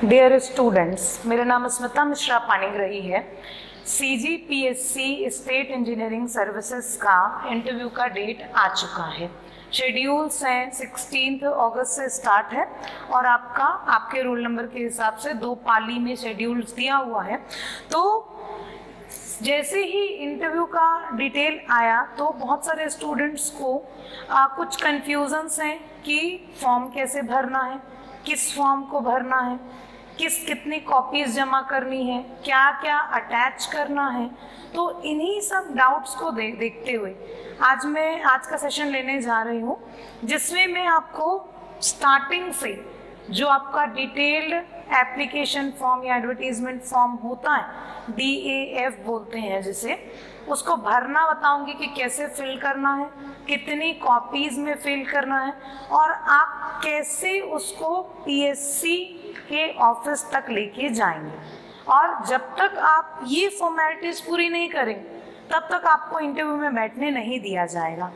Dear students, मेरा नाम स्मिता मिश्रा पानीग्राही है। CGPSC स्टेट इंजीनियरिंग सर्विसेज का इंटरव्यू का डेट आ चुका है। शेड्यूल्स हैं 16 अगस्त से स्टार्ट है और आपके रोल नंबर के हिसाब से 2 पाली में शेड्यूल्स दिया हुआ है। तो जैसे ही इंटरव्यू का डिटेल आया तो बहुत सारे स्टूडेंट्स को कुछ कन्फ्यूजन्स हैं कि फॉर्म कैसे भरना है, किस फॉर्म को भरना है, कितनी कॉपीज जमा करनी है, क्या क्या अटैच करना है। तो इन्हीं सब डाउट्स को देखते हुए आज का सेशन लेने जा रही हूँ, जिसमें मैं आपको स्टार्टिंग से जो आपका डिटेल्ड एप्लीकेशन फॉर्म या एडवर्टीजमेंट फॉर्म होता है, DAF बोलते हैं जिसे, उसको भरना बताऊंगी कि कैसे फिल करना है, कितनी कॉपीज में फिल करना है और आप कैसे उसको PSC के ऑफिस तक लेके जाएंगे। और जब तक आप ये फॉर्मेलिटीज पूरी नहीं करेंगे तब तक आपको इंटरव्यू में बैठने नहीं दिया जाएगा।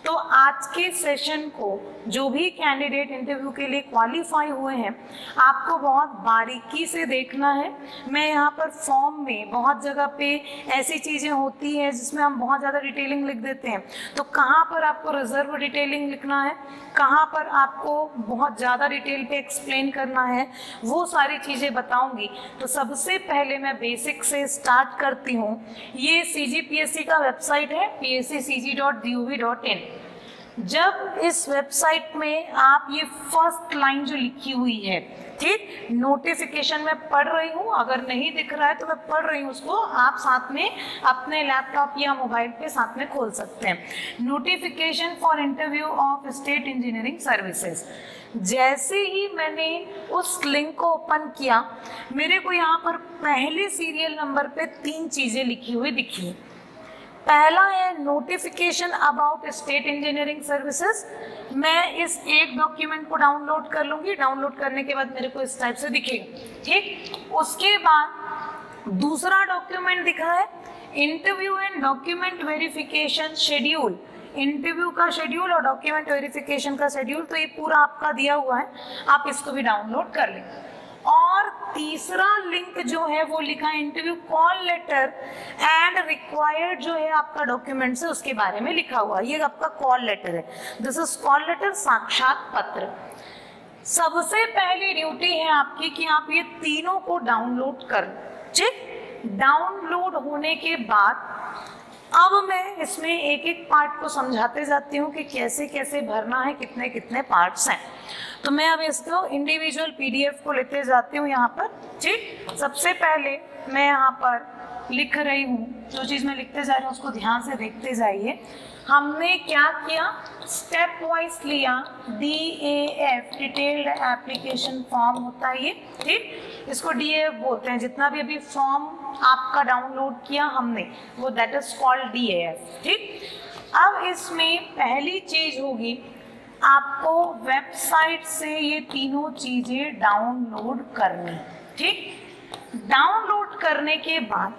तो आज के सेशन को जो भी कैंडिडेट इंटरव्यू के लिए क्वालिफाई हुए हैं, आपको बहुत बारीकी से देखना है। मैं यहाँ पर फॉर्म में बहुत जगह पे ऐसी चीज़ें होती हैं जिसमें हम बहुत ज़्यादा डिटेलिंग लिख देते हैं, तो कहाँ पर आपको रिजर्व डिटेलिंग लिखना है, कहाँ पर आपको बहुत ज़्यादा डिटेल पे एक्सप्लेन करना है, वो सारी चीज़ें बताऊँगी। तो सबसे पहले मैं बेसिक से स्टार्ट करती हूँ। ये CGPSC का वेबसाइट है psccg.gov.in। जब इस वेबसाइट में आप ये फर्स्ट लाइन जो लिखी हुई है, ठीक, नोटिफिकेशन में पढ़ रही हूँ, अगर नहीं दिख रहा है तो मैं पढ़ रही हूँ, उसको आप साथ में अपने लैपटॉप या मोबाइल पे साथ में खोल सकते हैं। Notification for interview of state engineering services. जैसे ही मैंने उस लिंक को ओपन किया, मेरे को यहाँ पर पहले सीरियल नंबर पे 3 चीज़ें लिखी हुई दिखी। पहला है notification about state engineering services. मैं इस एक डॉक्यूमेंट को डाउनलोड कर लूँगी, डाउनलोड करने के बाद मेरे को इस टाइप से दिखेगा, ठीक। उसके बाद दूसरा डॉक्यूमेंट दिखा है interview and document verification schedule. Interview का शेड्यूल और डॉक्यूमेंट वेरिफिकेशन का शेड्यूल, तो ये पूरा आपका दिया हुआ है, आप इसको भी डाउनलोड कर लें। और तीसरा लिंक जो है वो लिखा है interview call letter and required जो है आपका डॉक्यूमेंट से, उसके बारे में लिखा हुआ है। ये आपका कॉल लेटर है, दिस इज कॉल लेटर, साक्षात पत्र। सबसे पहली ड्यूटी है आपकी कि आप ये तीनों को डाउनलोड कर, ठीक। डाउनलोड होने के बाद अब मैं इसमें एक एक पार्ट को समझाते जाती हूँ कि कैसे कैसे भरना है, कितने कितने पार्ट्स हैं। तो मैं अब इसको इंडिविजुअल PDF को लेते जाती हूँ यहाँ पर, ठीक। सबसे पहले मैं यहाँ पर लिख रही हूँ, जो चीज़ मैं लिखते जा रही हूँ उसको ध्यान से देखते जाइए। हमने क्या किया, स्टेप वाइज लिया। DAF डिटेल्ड एप्लीकेशन फॉर्म होता है ये, ठीक। इसको DAF बोलते हैं। जितना भी अभी फॉर्म आपका डाउनलोड किया हमने, वो दैट इज कॉल्ड DAF, ठीक। अब इसमें पहली चीज होगी, आपको वेबसाइट से ये तीनों चीजें डाउनलोड करनी, ठीक। डाउनलोड करने के बाद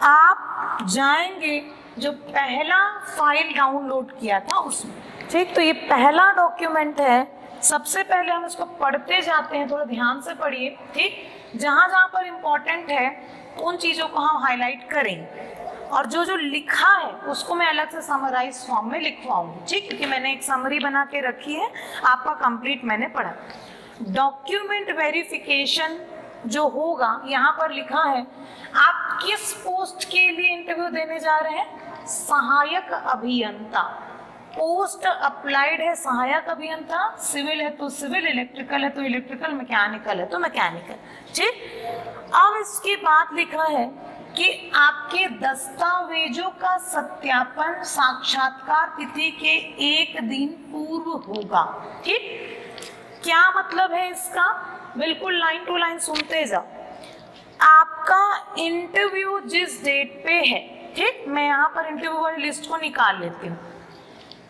आप जाएंगे जो पहला फाइल डाउनलोड किया था उसमें, ठीक। तो ये पहला डॉक्यूमेंट है। सबसे पहले हम इसको पढ़ते जाते हैं, थोड़ा ध्यान से पढ़िए, ठीक। जहाँ जहाँ पर इम्पोर्टेंट है उन चीज़ों को हम हाईलाइट करेंगे और जो जो लिखा है उसको मैं अलग से समराइज फॉर्म में लिखवाऊंगी, ठीक, क्योंकि मैंने एक समरी बना के रखी है, आपका कंप्लीट मैंने पढ़ा। डॉक्यूमेंट वेरिफिकेशन जो होगा, यहाँ पर लिखा है आप किस पोस्ट के लिए इंटरव्यू देने जा रहे हैं, सहायक अभियंता। पोस्ट अप्लाइड है सहायक अभियंता, सिविल है तो सिविल, इलेक्ट्रिकल है तो इलेक्ट्रिकल, मैकेनिकल है तो मैकेनिकल, ठीक। अब इसके बाद लिखा है कि आपके दस्तावेजों का सत्यापन साक्षात्कार तिथि के 1 दिन पूर्व होगा, ठीक। क्या मतलब है इसका, बिल्कुल लाइन टू लाइन सुनते जाओ। आपका इंटरव्यू जिस डेट पे है, ठीक, मैं यहाँ पर इंटरव्यू वाली लिस्ट को निकाल लेती हूँ।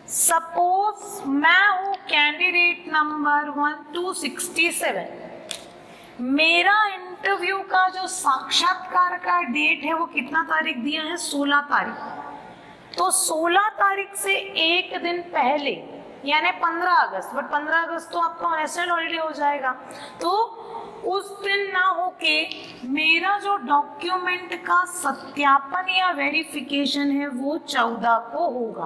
सपोज मैं हूँ कैंडिडेट नंबर 1267, मेरा इंटरव्यू का जो साक्षात्कार का डेट है वो कितना तारीख दिया है, 16 तारीख। तो 16 तारीख से एक दिन पहले यानी 15 अगस्त, बट 15 अगस्त तो आपका नेशनल हॉलीडे हो जाएगा, तो उस दिन ना होके मेरा जो डॉक्यूमेंट का सत्यापन या वेरिफिकेशन है वो 14 को होगा।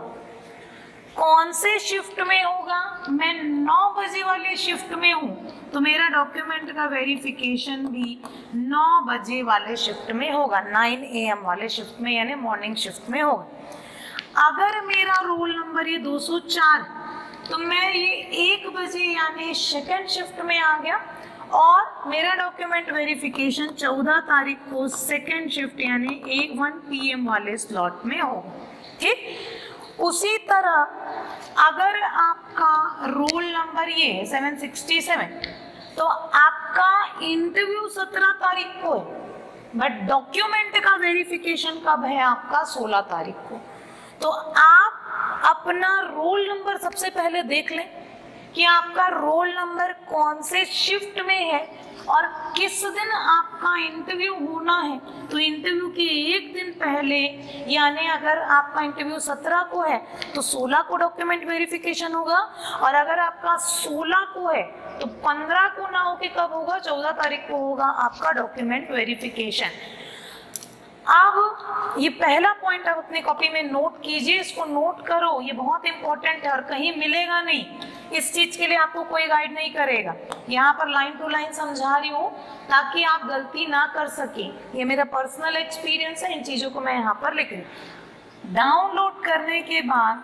कौन से शिफ्ट में होगा? मैं 9 बजे वाले शिफ्ट में हूँ तो मेरा डॉक्यूमेंट का वेरिफिकेशन भी 9 बजे वाले शिफ्ट में होगा, 9 AM वाले शिफ्ट में, यानी मॉर्निंग शिफ्ट में होगा। अगर मेरा रोल नंबर ये 204 तो मैं ये 1 बजे यानी सेकेंड शिफ्ट में आ गया और मेरा डॉक्यूमेंट वेरिफिकेशन 14 तारीख को सेकेंड शिफ्ट यानी 1 PM वाले स्लॉट में होगा। ठीक, उसी तरह अगर आपका रोल नंबर ये 767 तो आपका इंटरव्यू 17 तारीख को है, बट डॉक्यूमेंट का वेरिफिकेशन कब है आपका? 16 तारीख को। तो आप अपना रोल नंबर सबसे पहले देख लें कि आपका रोल नंबर कौन से शिफ्ट में है और किस दिन आपका इंटरव्यू होना है। तो इंटरव्यू के एक दिन पहले, यानी अगर आपका इंटरव्यू 17 को है तो 16 को डॉक्यूमेंट वेरिफिकेशन होगा, और अगर आपका 16 को है तो 15 को ना होके कब होगा? 14 तारीख को होगा आपका डॉक्यूमेंट वेरिफिकेशन। अब ये पहला पॉइंट आप अपनी कॉपी में नोट कीजिए, इसको नोट करो, ये बहुत इंपॉर्टेंट है और कहीं मिलेगा नहीं। इस चीज के लिए आपको कोई गाइड नहीं करेगा, यहाँ पर लाइन टू लाइन समझा रही हूँ ताकि आप गलती ना कर सके। ये मेरा पर्सनल एक्सपीरियंस है, इन चीजों को मैं यहाँ पर लिख रही हूँ। डाउनलोड करने के बाद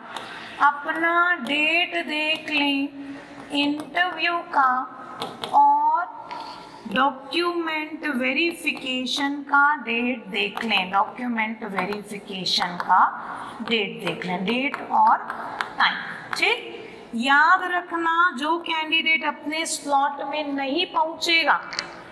अपना डेट देख लें इंटरव्यू का और डॉक्यूमेंट वेरिफिकेशन का डेट देख लें, डॉक्यूमेंट वेरिफिकेशन का डेट देख लें, डेट और टाइम। ठीक, याद रखना जो कैंडिडेट अपने स्लॉट में नहीं पहुंचेगा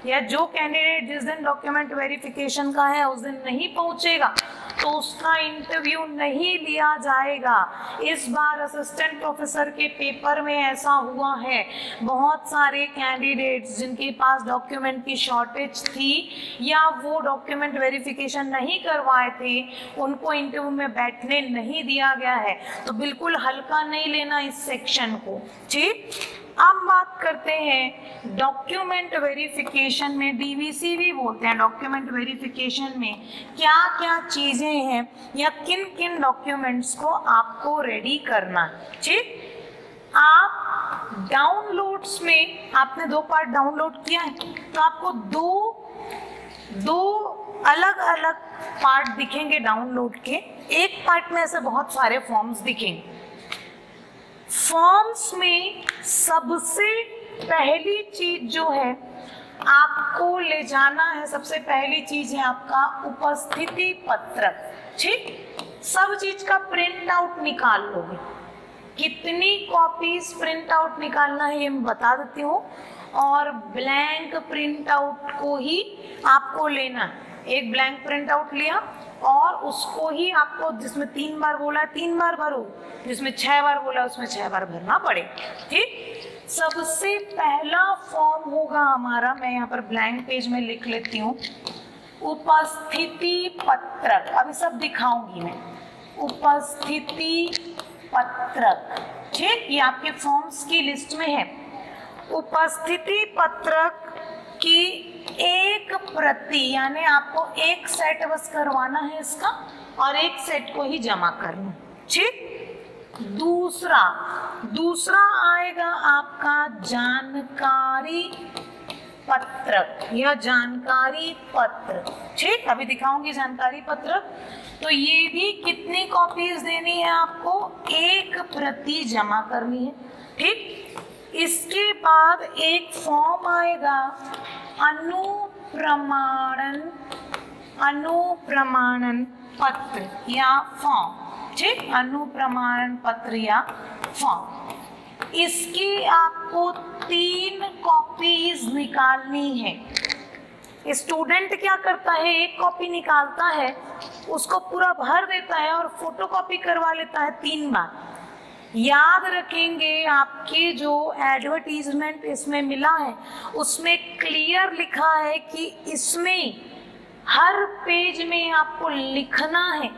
या जो कैंडिडेट जिस दिन डॉक्यूमेंट वेरिफिकेशन का है उस दिन नहीं पहुंचेगा तो उसका इंटरव्यू नहीं लिया जाएगा। इस बार असिस्टेंट प्रोफेसर के पेपर में ऐसा हुआ है, बहुत सारे कैंडिडेट्स जिनके पास डॉक्यूमेंट की शॉर्टेज थी या वो डॉक्यूमेंट वेरिफिकेशन नहीं करवाए थे उनको इंटरव्यू में बैठने नहीं दिया गया है। तो बिल्कुल हल्का नहीं लेना इस सेक्शन को। ठीक, अब बात करते हैं डॉक्यूमेंट वेरिफिकेशन में, डीवीसी भी बोलते हैं। डॉक्यूमेंट वेरिफिकेशन में क्या क्या चीजें हैं या किन किन डॉक्यूमेंट्स को आपको रेडी करना है। ठीक, आप डाउनलोड्स में आपने 2 पार्ट डाउनलोड किया है तो आपको दो अलग अलग पार्ट दिखेंगे डाउनलोड के। एक पार्ट में ऐसे बहुत सारे फॉर्म्स दिखेंगे। फॉर्म्स में सबसे पहली चीज जो है आपको ले जाना है, सबसे पहली चीज है आपका उपस्थिति पत्रक। ठीक, सब चीज का प्रिंट आउट निकाल लोगे। कितनी कॉपीज प्रिंट आउट निकालना है ये मैं बता देती हूँ, और ब्लैंक प्रिंट आउट को ही आपको लेना है। एक ब्लैंक प्रिंट आउट लिया और उसको ही आपको, जिसमें 3 बार बोला 3 बार भरो, जिसमें 6 बार बोला उसमें 6 बार भरना पड़े। ठीक, सबसे पहला फॉर्म होगा हमारा, मैं यहाँ पर ब्लैंक पेज में लिख लेती हूँ, उपस्थिति पत्रक। अभी सब दिखाऊंगी मैं, उपस्थिति पत्रक। ठीक, ये आपके फॉर्म्स की लिस्ट में है। उपस्थिति पत्रक की एक प्रति, यानी आपको एक सेट बस करवाना है इसका और एक सेट को ही जमा करना। ठीक, दूसरा आएगा आपका जानकारी पत्रक या जानकारी पत्र। ठीक, अभी दिखाऊंगी जानकारी पत्रक। तो ये भी कितनी कॉपीज देनी है आपको? एक प्रति जमा करनी है। ठीक, इसके बाद एक फॉर्म आएगा अनुप्रमाणन पत्र या फॉर्म। ठीक, अनुप्रमाणन पत्र या फॉर्म, इसकी आपको 3 कॉपीज निकालनी है। स्टूडेंट क्या करता है, एक कॉपी निकालता है, उसको पूरा भर देता है और फोटोकॉपी करवा लेता है 3 बार। याद रखेंगे आपके जो एडवर्टीजमेंट इसमें मिला है उसमें क्लियर लिखा है कि इसमें हर पेज में आपको लिखना है,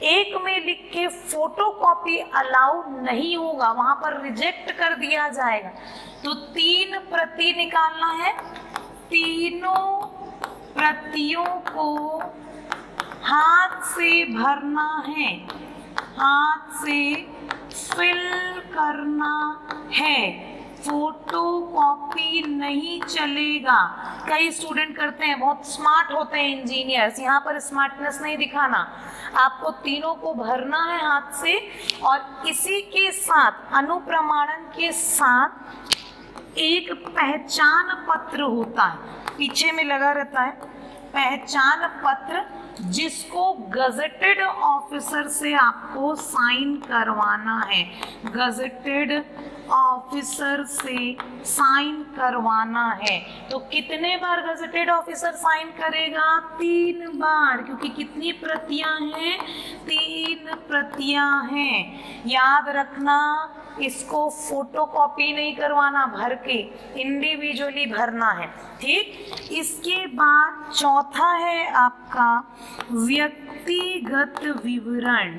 एक में लिख के फोटोकॉपी अलाउ नहीं होगा, वहां पर रिजेक्ट कर दिया जाएगा। तो 3 प्रति निकालना है तीनों प्रतियों को हाथ से भरना है, हाथ से फिल करना है, फोटो कॉपी नहीं चलेगा। कई स्टूडेंट करते हैं, बहुत स्मार्ट होते हैं इंजीनियर्स, यहाँ पर स्मार्टनेस नहीं दिखाना, आपको तीनों को भरना है हाथ से, और इसी के साथ अनुप्रमाणन के साथ एक पहचान पत्र होता है, पीछे में लगा रहता है पहचान पत्र, जिसको गजेटेड ऑफिसर से आपको साइन करवाना है, गजेटेड ऑफिसर से साइन करवाना है। तो कितने बार गजेटेड ऑफिसर साइन करेगा? 3 बार, क्योंकि कितनी प्रतियां हैं? 3 प्रतियां हैं। याद रखना, इसको फोटोकॉपी नहीं करवाना, भर के इंडिविजुअली भरना है, ठीक। इसके बाद चौथा है आपका व्यक्तिगत विवरण,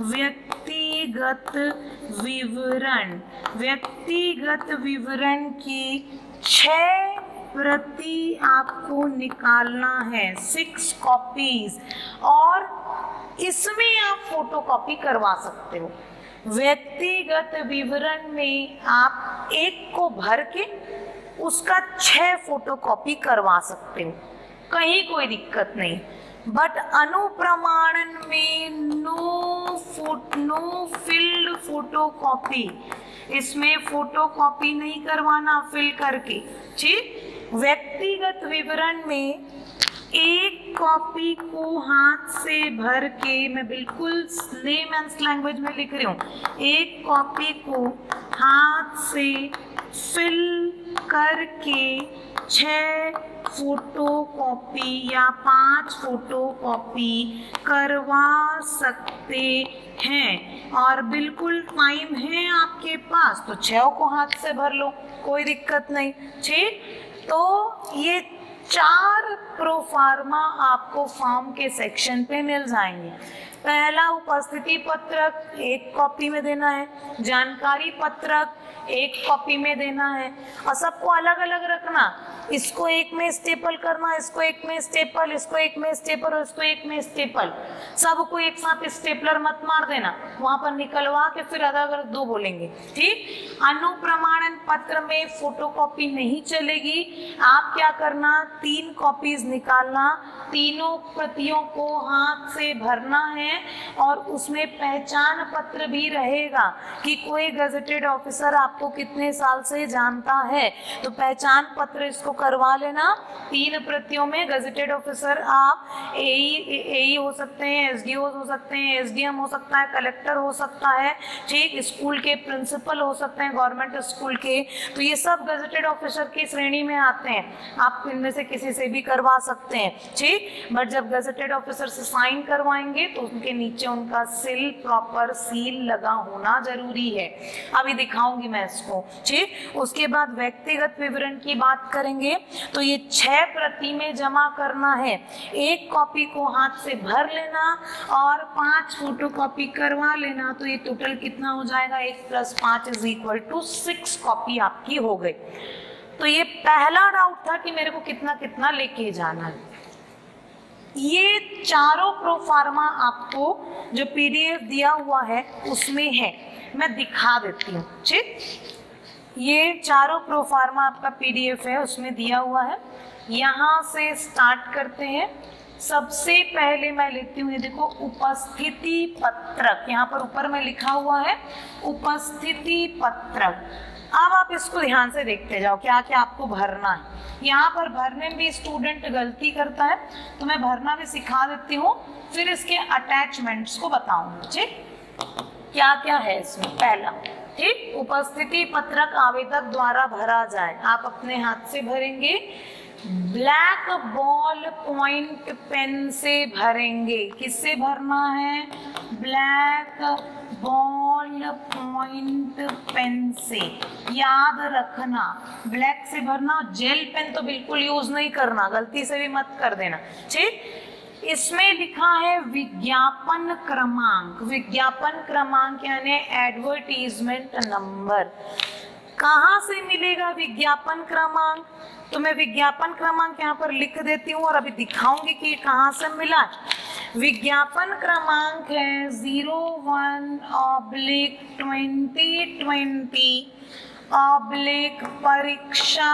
व्यक्तिगत विवरण, व्यक्तिगत विवरण की 6 प्रति आपको निकालना है, 6 कॉपीज, और इसमें आप फोटोकॉपी करवा सकते हो। व्यक्तिगत विवरण में आप एक को भर के उसका 6 फोटोकॉपी करवा सकते हो, कहीं कोई दिक्कत नहीं। बट अनुप्रमाणन में नो फिल्ड फोटोकॉपी, इसमें फोटोकॉपी नहीं करवाना फिल करके, ठीक। व्यक्तिगत विवरण में एक कॉपी को हाथ से भर के, मैं बिल्कुल लेमैन्स लैंग्वेज में लिख रही हूँ, एक कॉपी को हाथ से फिल करके 6 फोटोकॉपी या 5 फोटोकॉपी करवा सकते हैं, और बिल्कुल टाइम है आपके पास, तो 6 को हाथ से भर लो, कोई दिक्कत नहीं, ठीक। तो ये 4 प्रोफार्मा आपको फॉर्म के सेक्शन पे मिल जाएंगे। पहला उपस्थिति पत्रक 1 कॉपी में देना है, जानकारी पत्रक 1 कॉपी में देना है, और सबको अलग अलग रखना, इसको एक में स्टेपल करना, इसको एक में स्टेपल, इसको एक में स्टेपल और इसको एक में स्टेपल, सबको एक साथ स्टेपलर मत मार देना, वहां पर निकलवा के फिर अलग अलग 2 बोलेंगे, ठीक। अनुप्रमाणन पत्र में फोटोकॉपी नहीं चलेगी, आप क्या करना, 3 कॉपीज निकालना, तीनों प्रतियों को हाथ से भरना है, और उसमें पहचान पत्र भी रहेगा कि कोई गजेटेड ऑफिसर आपको कितने साल से जानता है, तो पहचान पत्र इसको करवा लेना। 3 प्रतियों में गजेटेड ऑफिसर आप एई हो सकते हैं, एसडीओ हो सकते हैं, एसडीएम हो सकता है, कलेक्टर हो सकता है, ठीक, स्कूल के प्रिंसिपल हो सकते हैं गवर्नमेंट स्कूल के, तो ये सब गजेटेड ऑफिसर की श्रेणी में आते हैं, आप इनमें से किसी से भी करवा सकते हैं, ठीक। बट जब गजेटेड ऑफिसर से साइन करवाएंगे तो उनके नीचे उनका सील, प्रॉपर सील लगा होना जरूरी है, अभी दिखाऊंगी मैं इसको, ठीक। उसके बाद व्यक्तिगत विवरण की बात करेंगे, तो ये 6 प्रति में जमा करना है, 1 कॉपी को हाथ से भर लेना और 5 फोटोकॉपी करवा लेना, तो ये टोटल कितना हो जाएगा, 1 + 5 = 6 कॉपी आपकी हो गई। तो ये पहला डाउट था कि मेरे को कितना कितना लेके जाना है। ये चारों प्रोफार्मा आपको जो पीडीएफ दिया हुआ है उसमें है, मैं दिखा देती हूँ, ठीक। ये चारों प्रोफार्मा आपका पीडीएफ है, उसमें दिया हुआ है। यहाँ से स्टार्ट करते हैं। सबसे पहले मैं लेती हूँ, ये देखो, उपस्थिति पत्रक, यहाँ पर ऊपर में लिखा हुआ है उपस्थिति पत्रक। अब आप इसको ध्यान से देखते जाओ क्या क्या आपको भरना है। यहाँ पर भरने में भी स्टूडेंट गलती करता है, तो मैं भरना भी सिखा देती हूँ, फिर इसके अटैचमेंट्स को बताऊंगी, ठीक, क्या क्या है इसमें। पहला, ठीक, उपस्थिति पत्रक आवेदक द्वारा भरा जाए, आप अपने हाथ से भरेंगे, ब्लैक बॉल पॉइंट पेन से भरेंगे। किससे भरना है? ब्लैक बॉल पॉइंट पेन से। याद रखना, ब्लैक से भरना, जेल पेन तो बिल्कुल यूज नहीं करना, गलती से भी मत कर देना, ठीक। इसमें लिखा है विज्ञापन क्रमांक। विज्ञापन क्रमांक यानी एडवर्टीजमेंट नंबर। कहाँ से मिलेगा विज्ञापन क्रमांक? तो मैं विज्ञापन क्रमांक यहाँ पर लिख देती हूँ और अभी दिखाऊंगी कि ये कहाँ से मिला। विज्ञापन क्रमांक है 01/2020/परीक्षा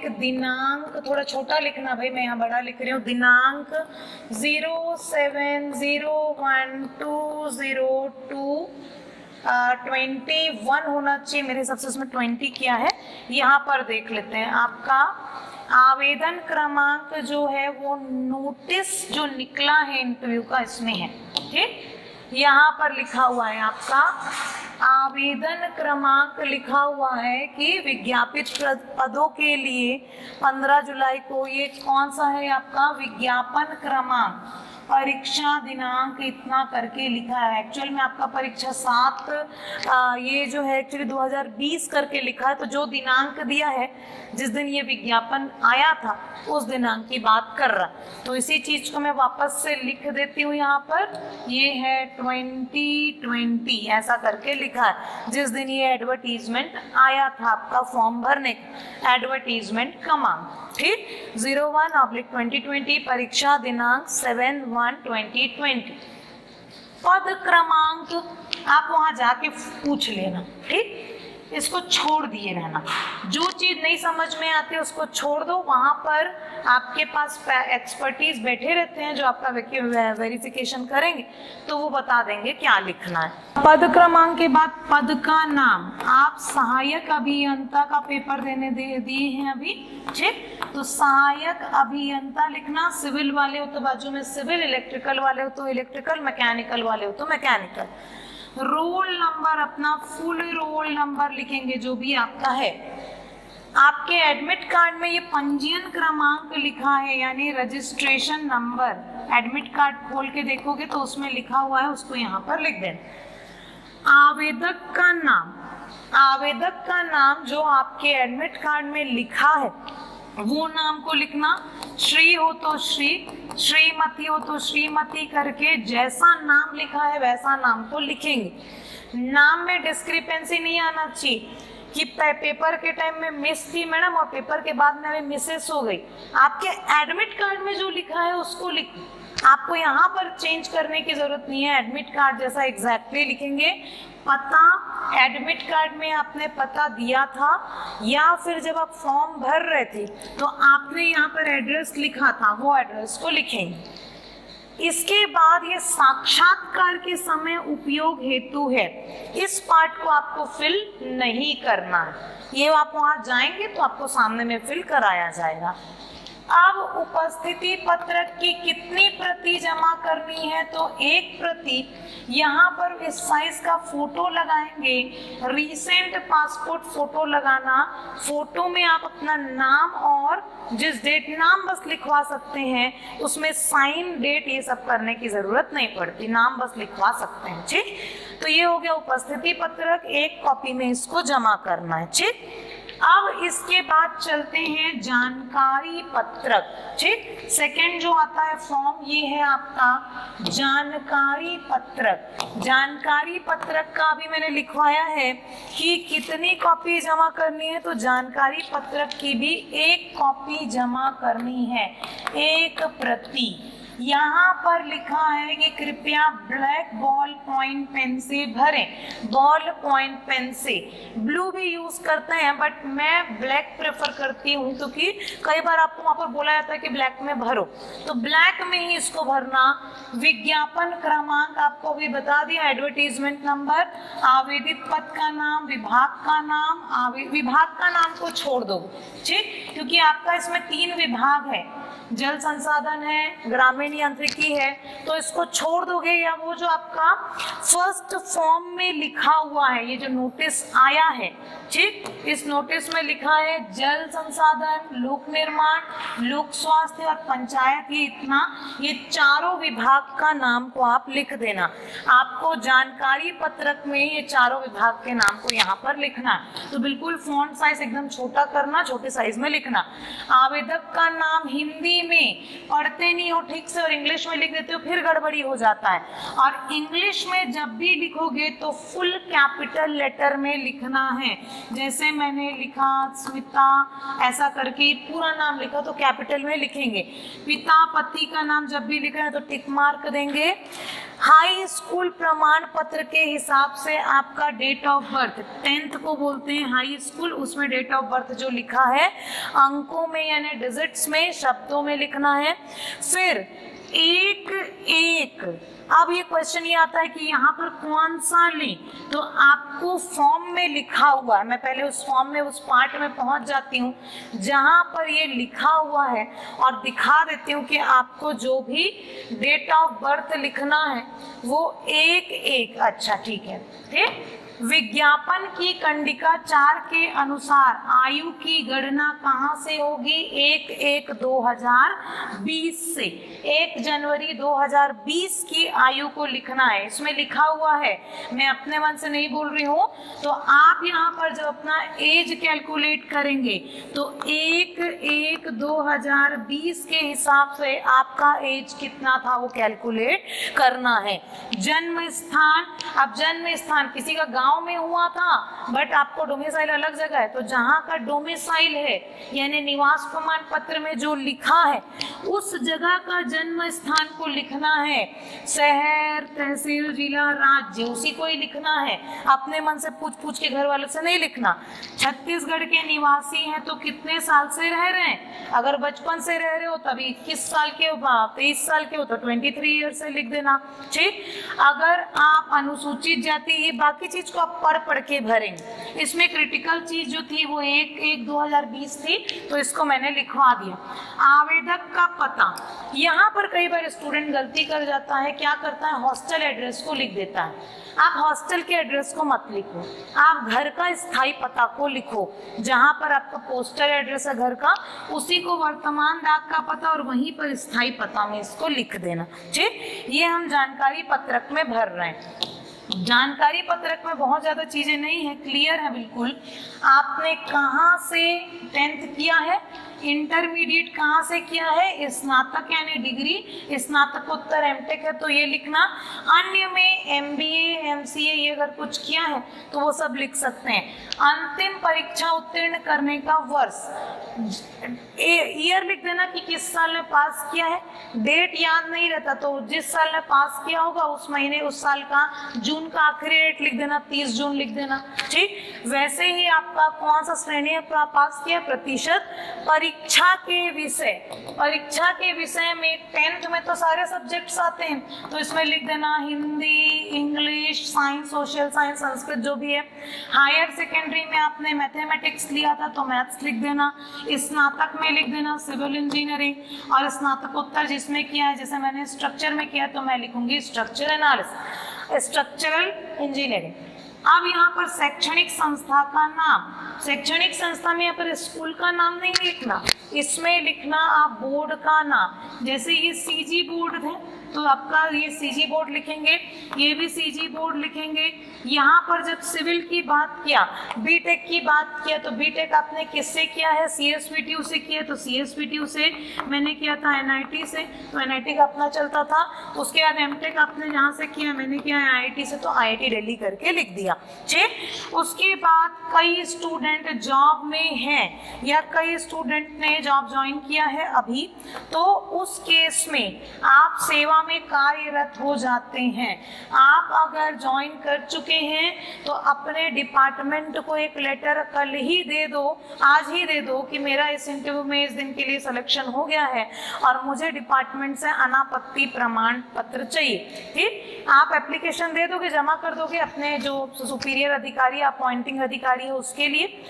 दिनांक, थोड़ा छोटा लिखना भाई, मैं यहाँ बड़ा लिख रही हूँ, दिनांक 07/01/2022 होना चाहिए मेरे हिसाब से, उसमें 20 किया है। यहाँ पर देख लेते हैं आपका आवेदन क्रमांक जो है वो नोटिस जो निकला है इंटरव्यू का इसमें है। ठीक, यहाँ पर लिखा हुआ है आपका आवेदन क्रमांक, लिखा हुआ है कि विज्ञापित पदों के लिए 15 जुलाई को, ये कौन सा है आपका विज्ञापन क्रमांक, परीक्षा दिनांक इतना करके लिखा है। एक्चुअल में आपका परीक्षा 7 ये जो है एक्चुअली 2020 करके लिखा है, तो जो दिनांक दिया है जिस दिन ये विज्ञापन आया था उस दिनांक की बात कर रहा। तो इसी चीज को मैं वापस से लिख देती हूँ यहाँ पर, ये है 2020 ऐसा करके लिखा है, जिस दिन ये एडवर्टीजमेंट आया था आपका फॉर्म भरने का, एडवर्टीजमेंट क्रमांक। ठीक, 01/2020 परीक्षा दिनांक 7/1/2020। पद क्रमांक आप वहां जाके पूछ लेना। ठीक, इसको छोड़ दिए रहना, जो चीज नहीं समझ में आती है उसको छोड़ दो। वहां पर आपके पास एक्सपर्टीज बैठे रहते हैं जो आपका वेरिफिकेशन करेंगे, तो वो बता देंगे क्या लिखना है। पद क्रमांक के बाद पद का नाम, आप सहायक अभियंता का पेपर देने दिए हैं अभी। ठीक, तो सहायक अभियंता लिखना, सिविल वाले हो तो बाजू में सिविल, इलेक्ट्रिकल वाले हो तो इलेक्ट्रिकल, मैकेनिकल वाले हो तो मैकेनिकल। रोल नंबर, अपना फुल रोल नंबर लिखेंगे जो भी आपका है। आपके एडमिट कार्ड में ये पंजीयन क्रमांक लिखा है, यानी रजिस्ट्रेशन नंबर। एडमिट कार्ड खोल के देखोगे तो उसमें लिखा हुआ है, उसको यहाँ पर लिख देना। आवेदक का नाम, आवेदक का नाम जो आपके एडमिट कार्ड में लिखा है वो नाम को लिखना। श्री हो तो श्री, श्रीमती हो तो श्रीमती करके जैसा नाम लिखा है वैसा नाम को लिखेंगे। नाम में डिस्क्रिपेंसी नहीं आना चाहिए कि पेपर के टाइम में मिस थी मैडम और पेपर के बाद में मिसेस हो गई। आपके एडमिट कार्ड में जो लिखा है उसको लिखो, आपको यहाँ पर चेंज करने की जरूरत नहीं है। एडमिट कार्ड जैसा एग्जैक्टली लिखेंगे। पता, एडमिट कार्ड में आपने पता दिया था या फिर जब आप फॉर्म भर रहे थे तो आपने यहाँ पर एड्रेस लिखा था, वो एड्रेस को लिखेंगे। इसके बाद ये साक्षात्कार के समय उपयोग हेतु है, इस पार्ट को आपको फिल नहीं करना है, ये आप वहां जाएंगे तो आपको सामने में फिल कराया जाएगा। अब उपस्थिति पत्रक की कितनी प्रति जमा करनी है, तो एक प्रति। यहाँ पर इस साइज का फोटो लगाएंगे, रीसेंट पासपोर्ट फोटो लगाना। फोटो में आप अपना नाम और जिस डेट, नाम बस लिखवा सकते हैं, उसमें साइन डेट ये सब करने की जरूरत नहीं पड़ती, नाम बस लिखवा सकते हैं। ठीक, तो ये हो गया उपस्थिति पत्रक, एक कॉपी में इसको जमा करना है। ठीक, अब इसके बाद चलते हैं जानकारी पत्रक। ठीक, सेकंड जो आता है फॉर्म, ये है आपका जानकारी पत्रक। जानकारी पत्रक का अभी मैंने लिखवाया है कि कितनी कॉपी जमा करनी है, तो जानकारी पत्रक की भी एक कॉपी जमा करनी है, एक प्रति। यहाँ पर लिखा है कि कृपया ब्लैक बॉल पॉइंट पेन से भरें। बॉल पॉइंट पेन से, ब्लू भी यूज करते हैं बट मैं ब्लैक प्रेफर करती हूँ, क्योंकि कई बार आपको वहाँ पर बोला जाता है कि ब्लैक में भरो, तो ब्लैक में ही इसको भरना। विज्ञापन क्रमांक आपको भी बता दिया, एडवर्टीजमेंट नंबर, आवेदित पद का नाम, विभाग का नाम। विभाग का नाम को छोड़ दो, ठीक, क्योंकि आपका इसमें 3 विभाग है, जल संसाधन है, ग्रामीण यांत्रिकी है, तो इसको छोड़ दोगे। या वो जो आपका फर्स्ट फॉर्म में लिखा हुआ है, ये जो नोटिस आया है, ठीक, इस नोटिस में लिखा है जल संसाधन, लोक निर्माण, लोक स्वास्थ्य और पंचायत, ये इतना, ये चारों विभाग का नाम को आप लिख देना। आपको जानकारी पत्रक में ये चारों विभाग के नाम को यहाँ पर लिखना है, तो बिल्कुल फॉन्ट साइज एकदम छोटा करना, छोटे साइज में लिखना। आवेदक का नाम हिंदी हिंदी में पढ़ते नहीं हो ठीक से और इंग्लिश में लिख देते हो, फिर गड़बड़ी हो जाता है। और इंग्लिश में जब भी लिखोगे तो फुल कैपिटल लेटर में लिखना है। जैसे मैंने लिखा स्मिता ऐसा करके पूरा नाम लिखा तो कैपिटल में लिखेंगे। पिता पति का नाम जब भी लिख रहे हैं तो टिक मार्क देंगे। हाई स्कूल प्रमाण पत्र के हिसाब से आपका डेट ऑफ बर्थ, 10th को बोलते हैं हाई स्कूल, उसमें डेट ऑफ बर्थ जो लिखा है अंकों में यानी डिजिट्स में, शब्दों में लिखना है। फिर एक एक, अब ये क्वेश्चन ये आता है कि यहाँ पर कौन सा लें, तो आपको फॉर्म में लिखा हुआ है, मैं पहले उस फॉर्म में उस पार्ट में पहुंच जाती हूँ जहाँ पर ये लिखा हुआ है और दिखा देती हूँ कि आपको जो भी डेट ऑफ बर्थ लिखना है वो एक एक। अच्छा ठीक है, ठीक। विज्ञापन की कंडिका 4 के अनुसार आयु की गणना कहाँ से होगी? 1/1/2020 से। 1 जनवरी 2020 की आयु को लिखना है, इसमें लिखा हुआ है, मैं अपने मन से नहीं बोल रही हूँ। तो आप यहाँ पर जब अपना एज कैलकुलेट करेंगे तो 1/1/2020 के हिसाब से आपका एज कितना था वो कैलकुलेट करना है। जन्म स्थान, अब जन्म स्थान किसी का गांव में हुआ था बट आपको डोमिसाइल अलग जगह है, तो जहां का डोमिसाइल है यानी निवास प्रमाण पत्र में जो लिखा है उस जगह का जन्म स्थान को लिखना है। शहर, तहसील, जिला, राज्य उसी को ही लिखना है, अपने मन से पूछ पूछ के घर वालों से नहीं लिखना। छत्तीसगढ़ के निवासी हैं तो कितने साल से रह रहे हैं, अगर बचपन से रह रहे हो तभी 21 साल के हो, 23 साल के हो तो 23 ईयर से लिख देना, ठीक। अगर आप अनुसूचित जाति, ये बाकी चीज को आप पढ़ पढ़ के भरेंगे, इसमें क्रिटिकल चीज जो थी वो 1/1/2020 थी तो इसको मैंने लिखवा दिया। आवेदक का पता, यहाँ पर कई बार स्टूडेंट गलती कर जाता है, क्या करता है हॉस्टल एड्रेस को लिख देता है। आप हॉस्टल के एड्रेस को मत लिखो, आप घर का स्थायी पता को लिखो, जहाँ पर आपका पोस्टल एड्रेस है घर का उसी को वर्तमान डाक का पता और वहीं पर स्थायी पता में इसको लिख देना, ठीक। ये हम जानकारी पत्रक में भर रहे हैं। जानकारी पत्रक में बहुत ज़्यादा चीज़ें नहीं है, क्लियर है बिल्कुल। आपने कहाँ से 10th किया है, इंटरमीडिएट कहाँ से किया है, स्नातक यानी डिग्री, स्नातकोत्तर एमटेक है तो ये लिखना। अन्य में MBA MCA ये अगर कुछ किया है तो वो सब लिख सकते हैं। अंतिम परीक्षा उत्तीर्ण करने का वर्ष, ईयर लिख देना कि किस साल में पास किया है। डेट याद नहीं रहता तो जिस साल में पास किया होगा उस महीने उस साल का जून का आखिरी डेट लिख देना, 30 जून लिख देना, ठीक। वैसे ही आपका कौन सा श्रेणी है पास किया, प्रतिशत। परीक्षा के विषय, परीक्षा के विषय में 10th में तो सारे सब्जेक्ट्स आते हैं तो इसमें लिख देना Hindi, English, science, social science, Sanskrit जो भी है। हायर सेकेंडरी में आपने मैथमेटिक्स लिया था तो मैथ्स लिख देना। स्नातक में लिख देना सिविल इंजीनियरिंग, और स्नातकोत्तर जिसमें किया है, जैसे मैंने स्ट्रक्चर में किया तो मैं लिखूंगी स्ट्रक्चर एनालिसिस, स्ट्रक्चरल इंजीनियरिंग। अब यहाँ पर शैक्षणिक संस्था का नाम, शैक्षणिक संस्था में यहाँ पर स्कूल का नाम नहीं लिखना, इसमें लिखना आप बोर्ड का नाम। जैसे ये CG बोर्ड है तो आपका ये CG बोर्ड लिखेंगे, ये भी CG बोर्ड लिखेंगे। यहाँ पर जब सिविल की बात किया, बीटेक की बात किया तो बीटेक आपने किससे किया है, CSVTU से किया तो CSVTU से, मैंने किया था NIT से तो NIT का अपना चलता था। उसके बाद एमटेक आपने जहाँ से किया, मैंने किया है IIT से तो IIT दिल्ली करके लिख दिया, ठीक। उसके बाद कई स्टूडेंट जॉब में हैं या कई स्टूडेंट ने जॉब ज्वाइन किया है अभी, तो उस केस में आप सेवा में कार्यरत हो जाते हैं। आप अगर ज्वाइन कर चुके हैं तो अपने डिपार्टमेंट को एक लेटर कल ही दे दो, आज ही दे दो कि मेरा इस इंटरव्यू में इस दिन के लिए सिलेक्शन हो गया है और मुझे डिपार्टमेंट से अनापत्ति प्रमाण पत्र चाहिए, ठीक। आप एप्लीकेशन दे दोगे, जमा कर दोगे अपने जो सुपीरियर अधिकारी, अपॉइंटिंग अधिकारी है उसके लिए।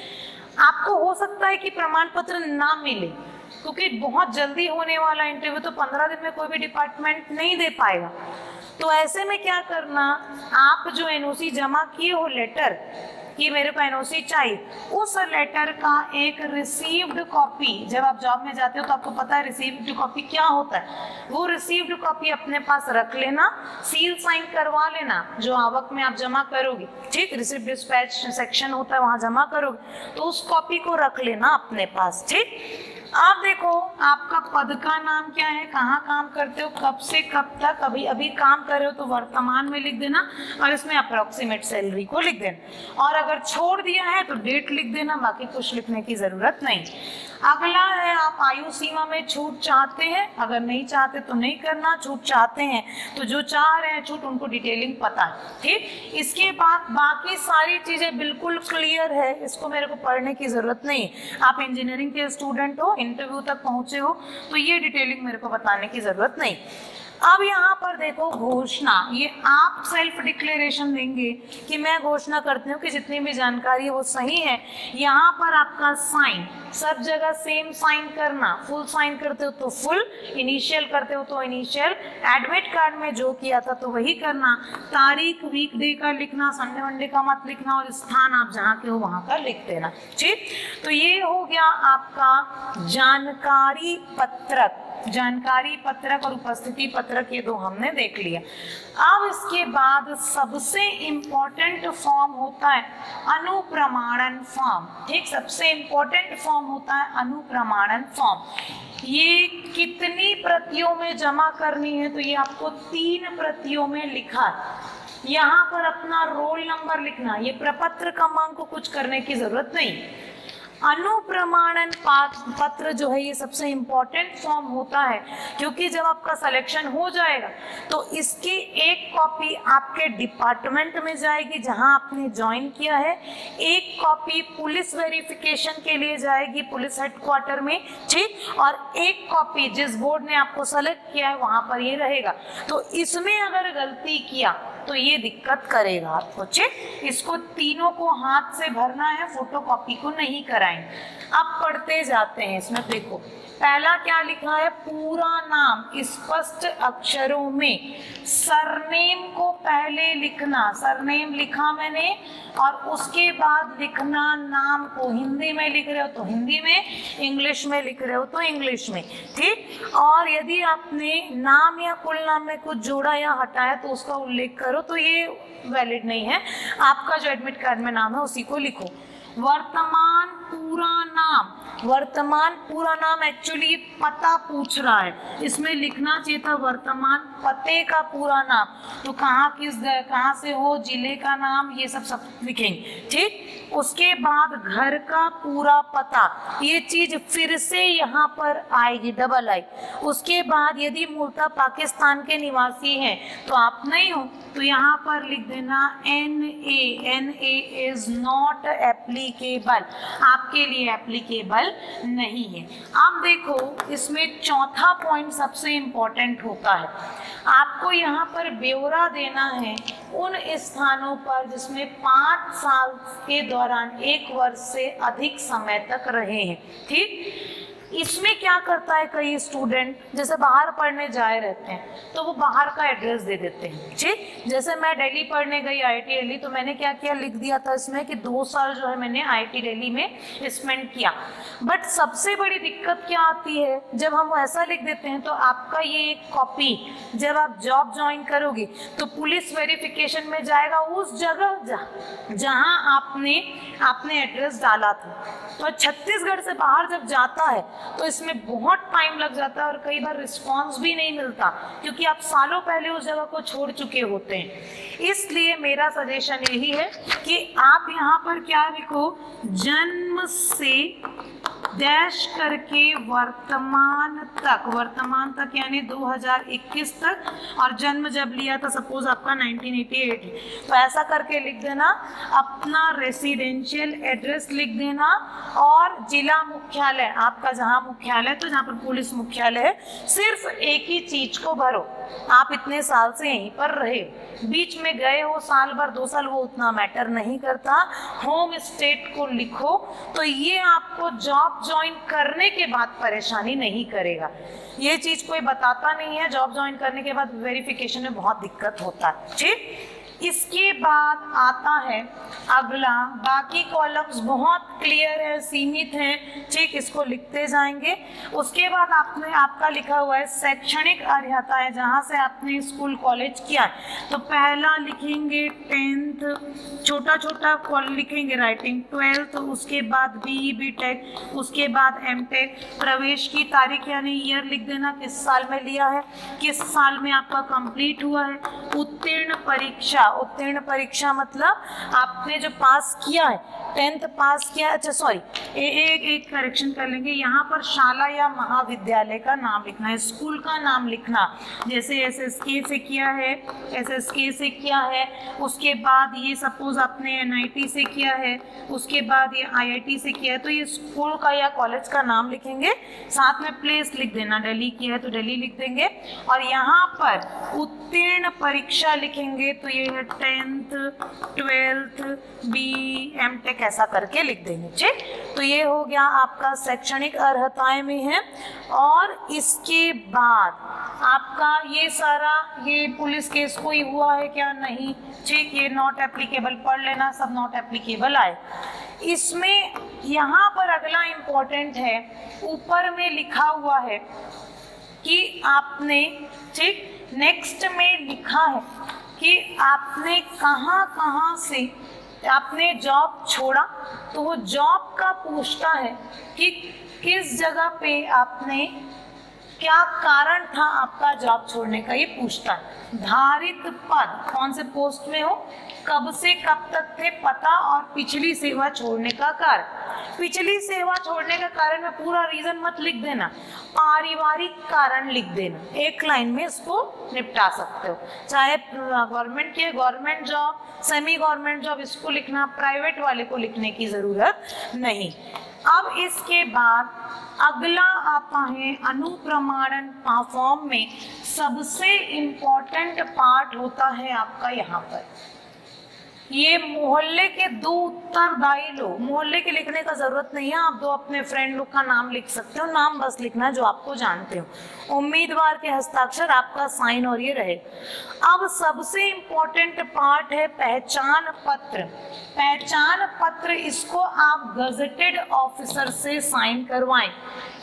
आपको हो सकता है कि प्रमाण पत्र ना मिले क्योंकि बहुत जल्दी होने वाला इंटरव्यू, तो 15 दिन में कोई भी डिपार्टमेंट नहीं दे पाएगा। तो ऐसे में क्या करना, आप जो NOC जमा किए हो लेटर कि मेरे को NOC चाहिए, उस लेटर का एक रिसीव्ड कॉपी, जब आप जॉब में जाते हो तो आपको पता है रिसीव्ड कॉपी क्या होता है, वो रिसीव्ड कॉपी अपने पास रख लेना, सील साइन करवा लेना जो आवक में आप जमा करोगे, ठीक। रिसिप्ट डिस्पैच सेक्शन होता है वहाँ जमा करोगे तो उस कॉपी को रख लेना अपने पास, ठीक। आप देखो आपका पद का नाम क्या है, कहाँ काम करते हो, कब से कब तक, अभी अभी काम कर रहे हो तो वर्तमान में लिख देना और इसमें अप्रोक्सीमेट सैलरी को लिख देना, और अगर छोड़ दिया है तो डेट लिख देना, बाकी कुछ लिखने की जरूरत नहीं। अगला है आप आयु सीमा में छूट चाहते हैं, अगर नहीं चाहते तो नहीं करना, छूट चाहते हैं तो जो चाह रहे हैं छूट उनको डिटेलिंग पता है, ठीक। इसके बाद बाकी सारी चीजें बिल्कुल क्लियर है, इसको मेरे को पढ़ने की जरूरत नहीं। आप इंजीनियरिंग के स्टूडेंट हो, इंटरव्यू तक पहुंचे हो, तो ये डिटेलिंग मेरे को बताने की जरूरत नहीं। अब यहाँ पर देखो घोषणा, ये आप सेल्फ डिक्लेरेशन देंगे कि मैं घोषणा करती हूँ कि जितनी भी जानकारी है वो सही है। यहाँ पर आपका साइन, सब जगह सेम साइन करना, फुल साइन करते हो तो फुल, इनिशियल करते हो तो इनिशियल, एडमिट कार्ड में जो किया था तो वही करना, तारीख वीकडे का लिखना, संडे वनडे का मत लिखना, और स्थान आप जहाँ के हो वहाँ का लिख देना, ठीक। तो ये हो गया आपका जानकारी पत्रक, जानकारी पत्रक और उपस्थिति पत्रक, ये दो हमने देख लिया। अब इसके बाद सबसे इम्पोर्टेंट फॉर्म होता है अनुप्रमाणन फॉर्म, ठीक। सबसे इम्पोर्टेंट फॉर्म होता है अनुप्रमाणन फॉर्म। ये कितनी प्रतियों में जमा करनी है, तो ये आपको 3 प्रतियों में लिखा है। यहाँ पर अपना रोल नंबर लिखना, ये प्रपत्र क्रमांक को कुछ करने की जरूरत नहीं। अनुप्रमाणन पत्र जो है ये सबसे इम्पोर्टेंट फॉर्म होता है, क्योंकि जब आपका सिलेक्शन हो जाएगा तो इसकी एक कॉपी आपके डिपार्टमेंट में जाएगी जहां आपने ज्वाइन किया है, एक कॉपी पुलिस वेरिफिकेशन के लिए जाएगी पुलिस हेडक्वार्टर में, ठीक, और एक कॉपी जिस बोर्ड ने आपको सेलेक्ट किया है वहां पर ये रहेगा। तो इसमें अगर गलती किया तो ये दिक्कत करेगा आपको, ठीक। इसको तीनों को हाथ से भरना है, फोटोकॉपी को नहीं कराएंगे। अब पढ़ते जाते हैं, इसमें देखो पहला क्या लिखा है, पूरा नाम स्पष्ट अक्षरों में, सरनेम को पहले लिखना, सरनेम लिखा मैंने, और उसके बाद लिखना नाम को, हिंदी में लिख रहे हो तो हिंदी में, इंग्लिश में लिख रहे हो तो इंग्लिश में, ठीक। और यदि आपने नाम या कुल नाम में कुछ जोड़ा या हटाया तो उसका उल्लेख करो, तो ये वैलिड नहीं है। आपका जो एडमिट कार्ड में नाम है उसी को लिखो। वर्तमान पूरा नाम, वर्तमान पूरा नाम एक्चुअली पता पूछ रहा है, इसमें लिखना चाहिए था वर्तमान पते का पूरा नाम, तो कहाँ से हो, जिले का नाम, ये सब लिखेंगे, ठीक। उसके बाद घर का पूरा पता, ये चीज फिर से यहाँ पर आएगी, डबल आई। उसके बाद यदि मूलतः पाकिस्तान के निवासी हैं तो आप नहीं हो, तो यहाँ पर लिख देना NA इज नॉट एप्लीकेबल, आपके लिए एप्लीकेबल नहीं है। अब देखो इसमें चौथा पॉइंट सबसे इम्पोर्टेंट होता है, आपको यहाँ पर ब्यौरा देना है उन स्थानों पर जिसमें 5 साल के दौरान 1 वर्ष से अधिक समय तक रहे हैं, ठीक। इसमें क्या करता है, कई स्टूडेंट जैसे बाहर पढ़ने जाए रहते हैं तो वो बाहर का एड्रेस दे देते हैं, ठीक। जैसे मैं दिल्ली पढ़ने गई, IIT दिल्ली, तो मैंने क्या किया, लिख दिया था इसमें कि 2 साल जो है मैंने IIT दिल्ली में स्पेंड किया। बट सबसे बड़ी दिक्कत क्या आती है, जब हम ऐसा लिख देते हैं तो आपका ये एक कॉपी जब आप जॉब ज्वाइन करोगे तो पुलिस वेरिफिकेशन में जाएगा उस जगह जहाँ आपने एड्रेस डाला था। तो छत्तीसगढ़ से बाहर जब जाता है तो इसमें बहुत टाइम लग जाता है और कई बार रिस्पांस भी नहीं मिलता, क्योंकि आप सालों पहले उस जगह को छोड़ चुके होते हैं। इसलिए मेरा सजेशन यही है कि आप यहाँ पर क्या लिखो, जन्म से डैश करके वर्तमान तक यानी 2021 तक, और जन्म जब लिया था सपोज आपका 1988, तो ऐसा करके लिख देना, अपना रेसिडेंशियल एड्रेस लिख देना, और जिला मुख्यालय आपका जहाँ मुख्यालय, तो जहाँ पर पुलिस मुख्यालय है, सिर्फ एक ही चीज को भरो, आप इतने साल से यहीं पर रहे, बीच में गए हो साल भर 2 साल, वो उतना मैटर नहीं करता, होम स्टेट को लिखो, तो ये आपको जॉब ज्वाइन करने के बाद परेशानी नहीं करेगा। ये चीज कोई बताता नहीं है, जॉब ज्वाइन करने के बाद वेरिफिकेशन में बहुत दिक्कत होता है, ठीक। इसके बाद आता है अगला, बाकी कॉलम्स बहुत क्लियर है, सीमित हैं, ठीक, इसको लिखते जाएंगे। उसके बाद आपका लिखा हुआ है शैक्षणिक अर्हता है, जहाँ से आपने स्कूल कॉलेज किया है। तो पहला लिखेंगे 10th, छोटा छोटा लिखेंगे राइटिंग, 12th, उसके बाद BE BTech, उसके बाद MTech, प्रवेश की तारीख यानी ईयर लिख देना, किस साल में लिया है, किस साल में आपका कंप्लीट हुआ है। उत्तीर्ण परीक्षा, उत्तीर्ण परीक्षा मतलब आपने जो पास किया है, 10th पास किया, अच्छा सॉरी एक करेक्शन कर लेंगे, यहाँ पर शाला या महाविद्यालय का नाम लिखना है, स्कूल का नाम लिखना, जैसे SSK से किया है, SSK से किया है, उसके बाद ये सपोज आपने NIT से किया है, उसके बाद ये IIT से किया है, तो ये स्कूल का या कॉलेज का नाम लिखेंगे, साथ में प्लेस लिख देना, दिल्ली किया है तो दिल्ली लिख देंगे, और यहाँ पर उत्तीर्ण परीक्षा लिखेंगे, तो ये है 10th 12th BE MTech ऐसा करके लिख देंगे, ठीक। तो ये हो गया आपका शैक्षणिक अर्हताएं में है। और इसके बाद आपका ये सारा, ये पुलिस केस कोई हुआ है क्या, नहीं, ठीक, ये नॉट एप्लीकेबल पढ़ लेना, सब नॉट एप्लीकेबल आए। इसमें यहाँ पर अगला इम्पोर्टेंट है, ऊपर में लिखा हुआ है कि आपने, ठीक, नेक्स्ट में लिखा है कि आपने कहाँ कहाँ से आपने जॉब छोड़ा, तो वो जॉब का पूछता है कि किस जगह पे आपने, क्या कारण था आपका जॉब छोड़ने का, ये पूछता है। धारित पद, कौन से पोस्ट में हो, कब से कब तक थे, पता, और पिछली सेवा छोड़ने का कारण। पिछली सेवा छोड़ने का कारण में पूरा रीजन मत लिख देना, पारिवारिक कारण लिख देना, एक लाइन में इसको निपटा सकते हो। चाहे गवर्नमेंट की government job, semi government job, इसको लिखना, प्राइवेट वाले को लिखने की जरूरत नहीं। अब इसके बाद अगला आता है अनुप्रमाणन फॉर्म में सबसे इम्पोर्टेंट पार्ट होता है आपका यहाँ पर, ये मोहल्ले के 2 उत्तरदायी लोग, मोहल्ले के लिखने का जरूरत नहीं है, आप 2 अपने फ्रेंड लोग का नाम लिख सकते हो, नाम बस लिखना है जो आपको जानते हो। उम्मीदवार के हस्ताक्षर, आपका साइन और ये रहे। अब सबसे इम्पोर्टेंट पार्ट है पहचान पत्र। पहचान पत्र, इसको आप गजेटेड ऑफिसर से साइन करवाएं।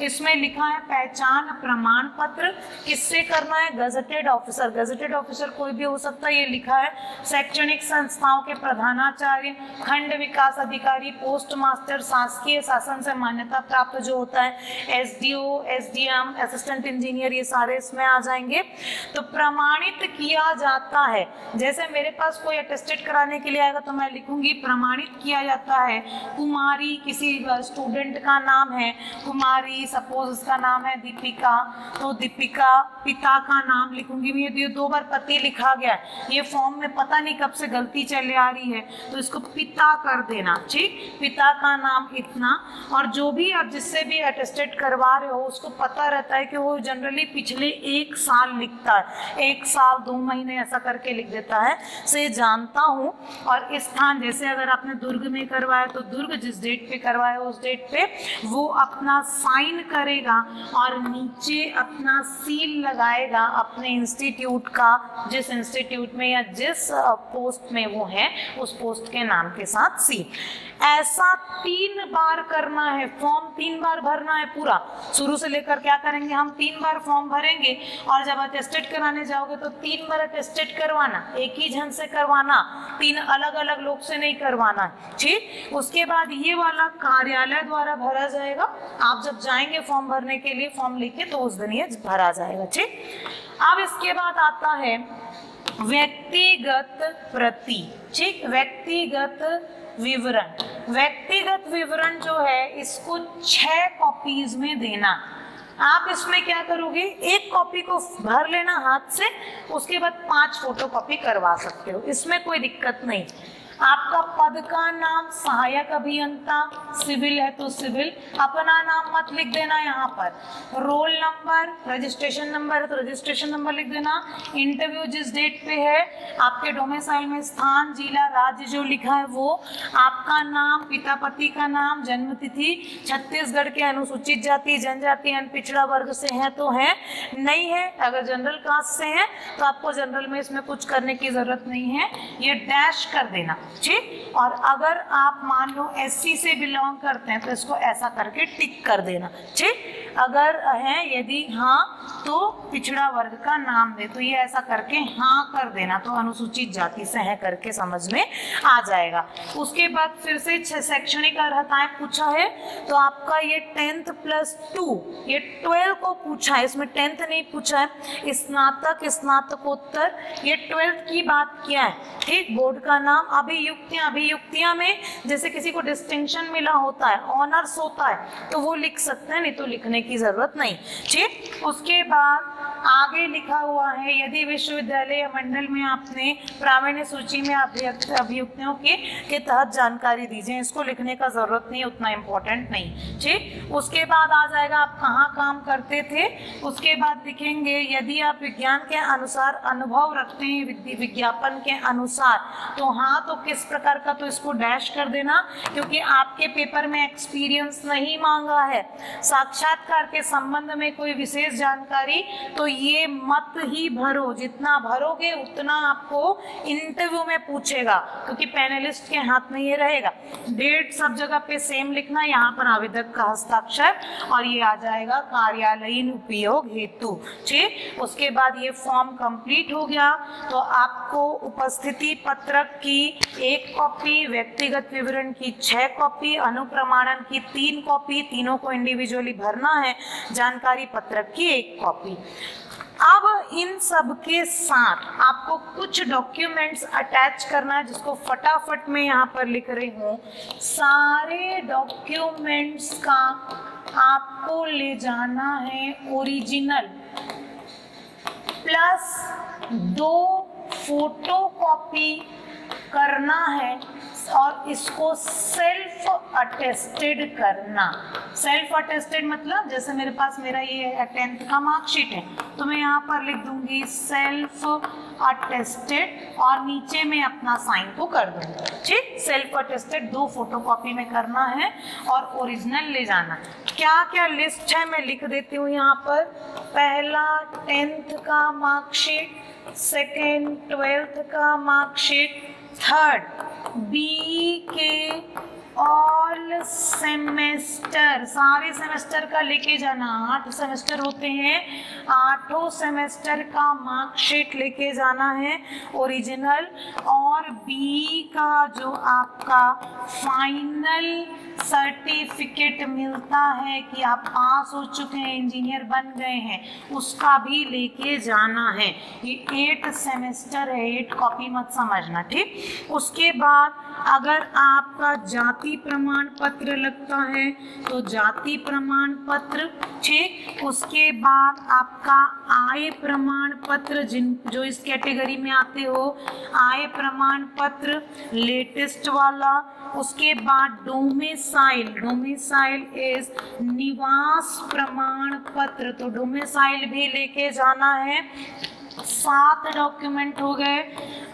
इसमें लिखा है पहचान प्रमाण पत्र, किससे करना है, गजेटेड ऑफिसर। गजेटेड ऑफिसर कोई भी हो सकता है, ये लिखा है शैक्षणिक संस्थाओं के प्रधानाचार्य, खंड विकास अधिकारी, पोस्ट मास्टर, शासकीय शासन से मान्यता प्राप्त जो होता है, SDO, SDM, असिस्टेंट इंजीनियर, ये सारे इसमें आ जाएंगे। तो प्रमाणित किया जाता है, जैसे मेरे पास कोई अटेस्टेड कराने के लिए आएगा तो मैं लिखूंगी प्रमाणित किया जाता है। कुमारी, किसी स्टूडेंट का नाम है कुमारी, सपोज उसका नाम है दीपिका, तो दीपिका, पिता का नाम लिखूंगी, ये 2 बार पति लिखा गया है, ये फॉर्म में पता नहीं कब से गलती चले आ रही है, तो इसको पिता कर देना, ठीक, पिता का नाम इतना। और जो भी आप जिससे भी अटेस्टेड करवा रहे हो उसको पता रहता है कि वो जनरली पिछले 1 साल लिखता है, 1 साल 2 महीने ऐसा करके लिख देता है, सो ये जानता हूँ। और स्थान, जैसे अगर आपने दुर्ग में करवाया तो दुर्ग, जिस डेट पे करवाया उस डेट पे वो अपना साइन करेगा और नीचे अपना सील लगाएगा अपने इंस्टीट्यूट का, जिस इंस्टीट्यूट में या जिस पोस्ट में वो है उस पोस्ट के नाम के साथ सील। ऐसा 3 बार करना है, फॉर्म 3 बार भरना है पूरा, शुरू से लेकर क्या करेंगे हम, 3 बार फॉर्म भरेंगे, और जब अटेस्टेड कराने जाओगे तो 3 बार अटेस्टेड करवाना, एक ही जन से करवाना, 3 अलग अलग लोग से नहीं करवाना, ठीक। उसके बाद ये वाला कार्यालय द्वारा भरा जाएगा, आप जब जाएंगे फॉर्म भरने के लिए फॉर्म लेके तो उस दिन ये भरा जाएगा, ठीक। अब इसके बाद आता है व्यक्तिगत प्रति, ठीक, व्यक्तिगत विवरण। व्यक्तिगत विवरण जो है इसको 6 कॉपीज में देना। आप इसमें क्या करोगे, 1 कॉपी को भर लेना हाथ से, उसके बाद 5 फोटो कॉपी करवा सकते हो, इसमें कोई दिक्कत नहीं। आपका पद का नाम सहायक अभियंता, सिविल है तो सिविल, अपना नाम मत लिख देना यहाँ पर, रोल नंबर, रजिस्ट्रेशन नंबर है तो रजिस्ट्रेशन नंबर लिख देना, इंटरव्यू जिस डेट पे है, आपके डोमिसाइल में स्थान, जिला, राज्य जो लिखा है वो, आपका नाम, पिता पति का नाम, जन्म तिथि, छत्तीसगढ़ के अनुसूचित जाति जनजाति पिछड़ा वर्ग से है तो है, नहीं है अगर जनरल कास्ट से है तो आपको जनरल में इसमें कुछ करने की जरूरत नहीं है, ये डैश कर देना, ठीक। और अगर आप मान लो एससी से बिलोंग करते हैं तो इसको ऐसा करके टिक कर देना, ठीक। अगर है यदि हाँ तो पिछड़ा वर्ग का नाम दे तो ये ऐसा करके हाँ कर देना, तो अनुसूचित जाति से है करके समझ में आ जाएगा। उसके बाद फिर से शैक्षणिक अर्हताएं पूछा है तो आपका ये 10th + 2 ये 12 को पूछा है, इसमें 10th नहीं पूछा है, स्नातक स्नातकोत्तर ये 12th की बात किया है, ठीक। बोर्ड का नाम, अभियुक्तियां, अभियुक्तियां में जैसे किसी को डिस्टिंक्शन मिला होता है, ऑनर्स होता है तो वो लिख सकते हैं, नहीं तो लिखने की जरूरत नहीं, ठीक। उसके बाद आगे लिखा हुआ है यदि विश्वविद्यालय या मंडल में आपने प्रावीण्य सूची में अभियुक्तियों के तहत जानकारी दीजिए, इसको लिखने का जरूरत नहीं, उतना इम्पोर्टेंट नहीं, ठीक। उसके बाद आ जाएगा आप कहाँ काम करते थे, उसके बाद लिखेंगे यदि आप विज्ञान के अनुसार अनुभव रखते हैं विज्ञापन के अनुसार तो हाँ तो किस प्रकार का, तो इसको डैश कर देना क्योंकि आपके पेपर में एक्सपीरियंस नहीं मांगा है, साक्षात्कार के संबंध में कोई विशेष जानकारी तो ये मत ही भरो, जितना भरोगे उतना आपको इंटरव्यू में पूछेगा क्योंकि पैनलिस्ट के हाथ में ये रहेगा। डेट सब जगह पे सेम लिखना, यहाँ पर आवेदक का हस्ताक्षर और ये आ जाएगा कार्यालयीन उपयोग हेतु, ठीक। उसके बाद ये फॉर्म कंप्लीट हो गया तो आपको उपस्थिति पत्रक की 1 कॉपी, व्यक्तिगत विवरण की 6 कॉपी, अनुप्रमाणन की 3 कॉपी, तीनों को इंडिविजुअली भरना है, जानकारी पत्रक की 1 कॉपी। अब इन सब के साथ आपको कुछ डॉक्यूमेंट्स अटैच करना है जिसको फटाफट मैं यहाँ पर लिख रही हूँ। सारे डॉक्यूमेंट्स का आपको ले जाना है ओरिजिनल प्लस 2 फोटोकॉपी करना है और इसको सेल्फ अटेस्टेड करना। सेल्फ अटेस्टेड मतलब जैसे मेरे पास मेरा ये 10th का मार्कशीट है तो मैं यहाँ पर लिख दूंगी सेल्फ अटेस्टेड और नीचे में अपना साइन को कर दूंगी, ठीक। सेल्फ अटेस्टेड 2 फोटोकॉपी में करना है और ओरिजिनल ले जाना। क्या क्या लिस्ट है मैं लिख देती हूँ यहाँ पर। पहला 10th का मार्कशीट, सेकेंड 12th का मार्कशीट, थर्ड BE के ऑल सेमेस्टर, सारे सेमेस्टर का लेके जाना, 8 सेमेस्टर होते हैं, 8 सेमेस्टर का मार्कशीट लेके जाना है ओरिजिनल, और BE का जो आपका फाइनल सर्टिफिकेट मिलता है कि आप पास हो चुके हैं, इंजीनियर बन गए हैं, उसका भी लेके जाना है। ये 8 सेमेस्टर है, 8 कॉपी मत समझना, ठीक। उसके बाद अगर आपका जाति प्रमाण पत्र लगता है तो जाति प्रमाण पत्र, ठीक। उसके बाद आपका आय प्रमाण पत्र, जो इस कैटेगरी में आते हो, आय प्रमाण पत्र लेटेस्ट वाला। उसके बाद डोमिसाइल, डोमिसाइल इज निवास प्रमाण पत्र, तो डोमिसाइल भी लेके जाना है। 7 डॉक्यूमेंट हो गए।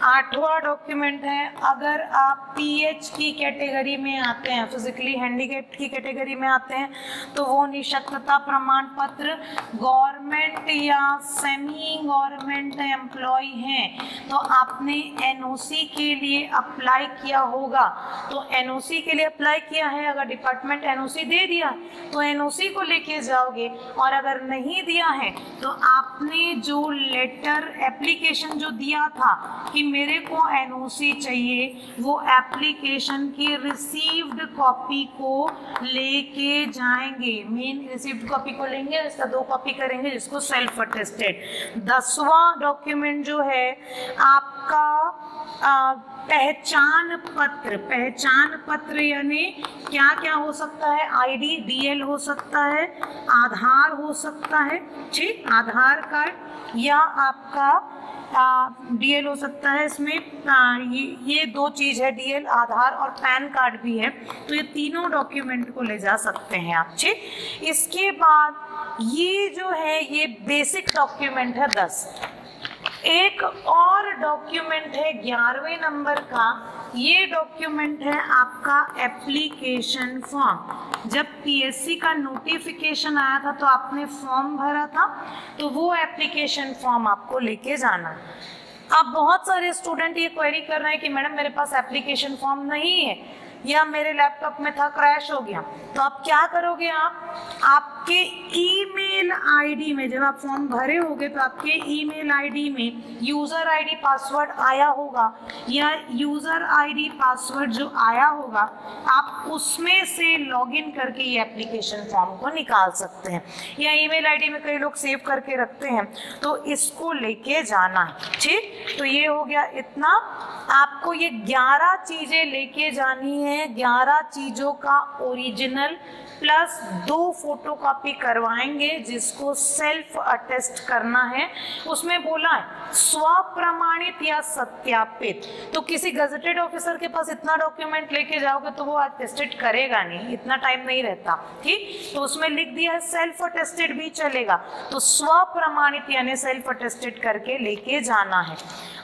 8वां डॉक्यूमेंट है अगर आप PH की कैटेगरी में आते हैं, फिजिकली हैंडीकैप्ड की कैटेगरी में आते हैं तो वो निशक्तता प्रमाण पत्र, गवर्नमेंट या सेमी गवर्नमेंट एम्प्लॉय हैं तो आपने NOC के लिए अप्लाई किया होगा, तो NOC के लिए अप्लाई किया है, अगर डिपार्टमेंट NOC दे दिया तो NOC को लेके जाओगे, और अगर नहीं दिया है तो आपने जो लेटर एप्लीकेशन जो दिया था कि मेरे को NOC चाहिए, वो एप्लीकेशन की रिसीव्ड कॉपी को लेके जाएंगे। मेन रिसीव्ड कॉपी को लेंगे, इसका 2 कॉपी करेंगे जिसको सेल्फ अटेस्टेड। 10वां डॉक्यूमेंट जो है आपका आपका पहचान पत्र यानी क्या क्या हो सकता है, आईडी डीएल हो सकता है, आधार हो सकता है, ठीक, आधार कार्ड या आपका डीएल हो सकता है। इसमें ये दो चीज़ है, डीएल आधार और पैन कार्ड भी है, तो ये तीनों डॉक्यूमेंट को ले जा सकते हैं आप, ठीक। इसके बाद ये जो है ये बेसिक डॉक्यूमेंट है 10। एक और डॉक्यूमेंट है 11वें नंबर का, ये डॉक्यूमेंट है आपका एप्लीकेशन फॉर्म। जब पीएससी का नोटिफिकेशन आया था तो आपने फॉर्म भरा था, तो वो एप्लीकेशन फॉर्म आपको लेके जाना है। अब बहुत सारे स्टूडेंट ये क्वेरी कर रहे हैं कि मैडम मेरे पास एप्लीकेशन फॉर्म नहीं है या मेरे लैपटॉप में था, क्रैश हो गया, तो आप क्या करोगे, आपके ईमेल आईडी में जब आप फॉर्म भरे होगे तो आपके ईमेल आईडी में यूज़र आईडी पासवर्ड आया होगा, या यूज़र आईडी पासवर्ड जो आया होगा आप उसमें से लॉगिन करके ये एप्लीकेशन फॉर्म को निकाल सकते हैं, या ईमेल आईडी में कई लोग सेव करके रखते हैं, तो इसको लेके जाना है, ठीक। तो ये हो गया इतना, आपको ये 11 चीज़ें लेके जानी है, 11 चीज़ों का ओरिजिनल प्लस 2 फोटोकॉपी करवाएंगे जिसको सेल्फ अटेस्ट करना है। उसमें बोला है स्वप्रमाणित या सत्यापित, तो किसी गजेटेड ऑफिसर के पास इतना डॉक्यूमेंट लेके जाओगे तो वो अटेस्टेड करेगा नहीं, इतना टाइम नहीं रहता, ठीक। तो उसमें लिख दिया है सेल्फ अटेस्टेड भी चलेगा, तो स्वप्रमाणित यानी सेल्फ अटेस्टेड करके लेके जाना है।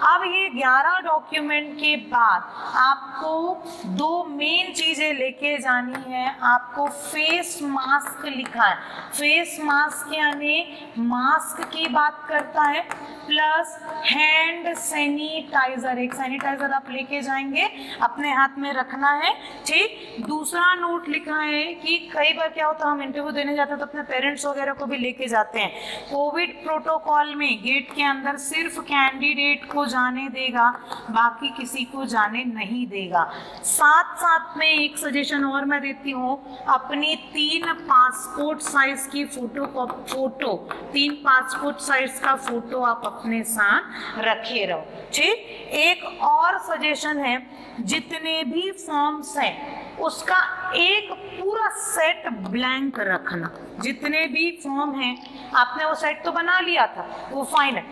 अब ये 11 डॉक्यूमेंट के बाद आपको 2 मेन चीजें लेके जानी है। आपको फेस मास्क लिखा है, फेस मास्क यानी मास्क की बात करता है, प्लस हैंड सैनिटाइजर, एक सैनिटाइजर आप लेके जाएंगे, अपने हाथ में रखना है, ठीक। दूसरा नोट लिखा है कि कई बार क्या होता है हम इंटरव्यू देने जाते हैं तो अपने पेरेंट्स वगैरह को भी लेके जाते हैं। कोविड प्रोटोकॉल में गेट के अंदर सिर्फ कैंडिडेट को जाने देगा, बाकी किसी को जाने नहीं देगा। साथ साथ में एक सजेशन और मैं देती हूँ, अपनी 3 पासपोर्ट साइज की फोटो 3 पासपोर्ट साइज का फोटो आप अपने साथ रखे रहो, ठीक। एक और सजेशन है, जितने भी फॉर्म्स हैं उसका एक पूरा सेट ब्लैंक रखना। जितने भी फॉर्म हैं आपने वो सेट तो बना लिया था, वो फाइन है,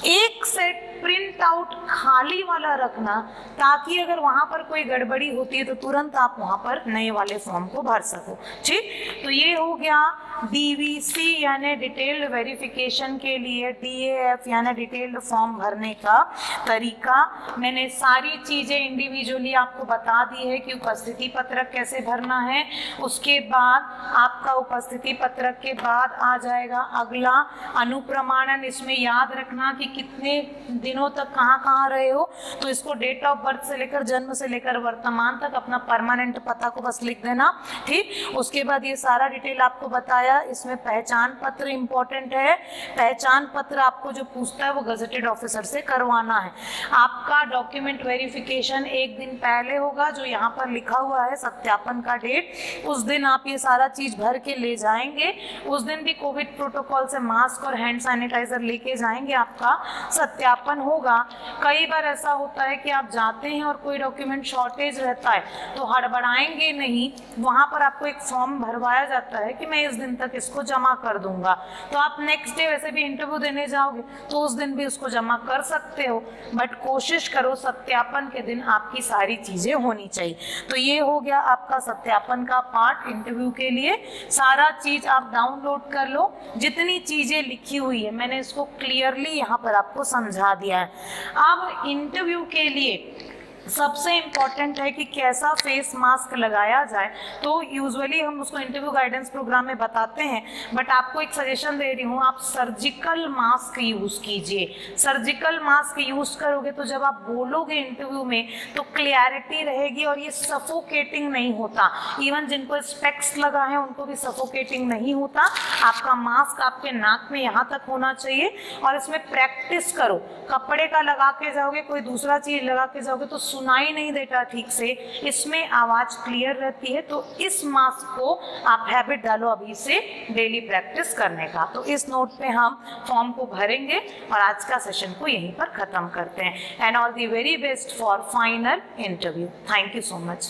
एक सेट प्रिंट आउट खाली वाला रखना, ताकि अगर वहां पर कोई गड़बड़ी होती है तो तुरंत आप वहां पर नए वाले फॉर्म को भर सको, ठीक। तो ये हो गया डीवीसी यानी डिटेल्ड वेरिफिकेशन के लिए, डीएएफ यानी डिटेल्ड फॉर्म भरने का तरीका। मैंने सारी चीज़ें इंडिविजुअली आपको बता दी है कि उपस्थिति पत्रक कैसे भरना है। उसके बाद आपका उपस्थिति पत्रक के बाद आ जाएगा अगला अनुप्रमाणन। इसमें याद रखना कि कितने दिनों तक कहाँ रहे हो, तो इसको डेट ऑफ बर्थ से लेकर, जन्म से लेकर वर्तमान तक अपना परमानेंट पता को बस लिख देना, ठीक। उसके बाद ये सारा डिटेल आपको बताया। इसमें पहचान पत्र इंपॉर्टेंट है, पहचान पत्र आपको जो पूछता है वो गजेटेड ऑफिसर से करवाना है। आपका डॉक्यूमेंट वेरिफिकेशन एक दिन पहले होगा, जो यहाँ पर लिखा हुआ है सत्यापन का डेट, उस दिन आप ये सारा चीज भर के ले जाएंगे। उस दिन भी कोविड प्रोटोकॉल से मास्क और हैंड सैनिटाइजर लेके जाएंगे, आपका सत्यापन होगा। कई बार ऐसा होता है कि आप जाते हैं और कोई डॉक्यूमेंट शॉर्टेज रहता है, तो हड़बड़ाएंगे नहीं, वहां पर आपको एक फॉर्म भरवाया जाता है कि मैं इस दिन तक इसको जमा कर दूंगा, तो आप नेक्स्ट डे वैसे भी इंटरव्यू देने जाओगे तो उस दिन भी उसको जमा कर सकते हो, बट कोशिश करो सत्यापन के दिन आपकी सारी चीजें होनी चाहिए। तो ये हो गया आपका सत्यापन का पार्ट इंटरव्यू के लिए। सारा चीज आप डाउनलोड कर लो, जितनी चीजें लिखी हुई है मैंने इसको क्लियरली यहाँ पर आपको समझा दिया है। अब इंटरव्यू के लिए सबसे इम्पॉर्टेंट है कि कैसा फेस मास्क लगाया जाए। तो यूजुअली हम उसको इंटरव्यू गाइडेंस प्रोग्राम में बताते हैं, बट आपको एक सजेशन दे रही हूँ, आप सर्जिकल मास्क यूज कीजिए। सर्जिकल मास्क यूज करोगे तो जब आप बोलोगे इंटरव्यू में तो क्लियरिटी रहेगी और ये सफोकेटिंग नहीं होता। इवन जिनको स्पेक्स लगा है उनको भी सफोकेटिंग नहीं होता। आपका मास्क आपके नाक में यहाँ तक होना चाहिए, और इसमें प्रैक्टिस करो। कपड़े का लगा के जाओगे, कोई दूसरा चीज लगा के जाओगे तो सुनाई नहीं देता ठीक से, इसमें आवाज क्लियर रहती है, तो इस मास्क को आप हैबिट डालो अभी से डेली प्रैक्टिस करने का। तो इस नोट पे हम फॉर्म को भरेंगे और आज का सेशन को यहीं पर खत्म करते हैं। And all the very best for final interview. Thank you so much.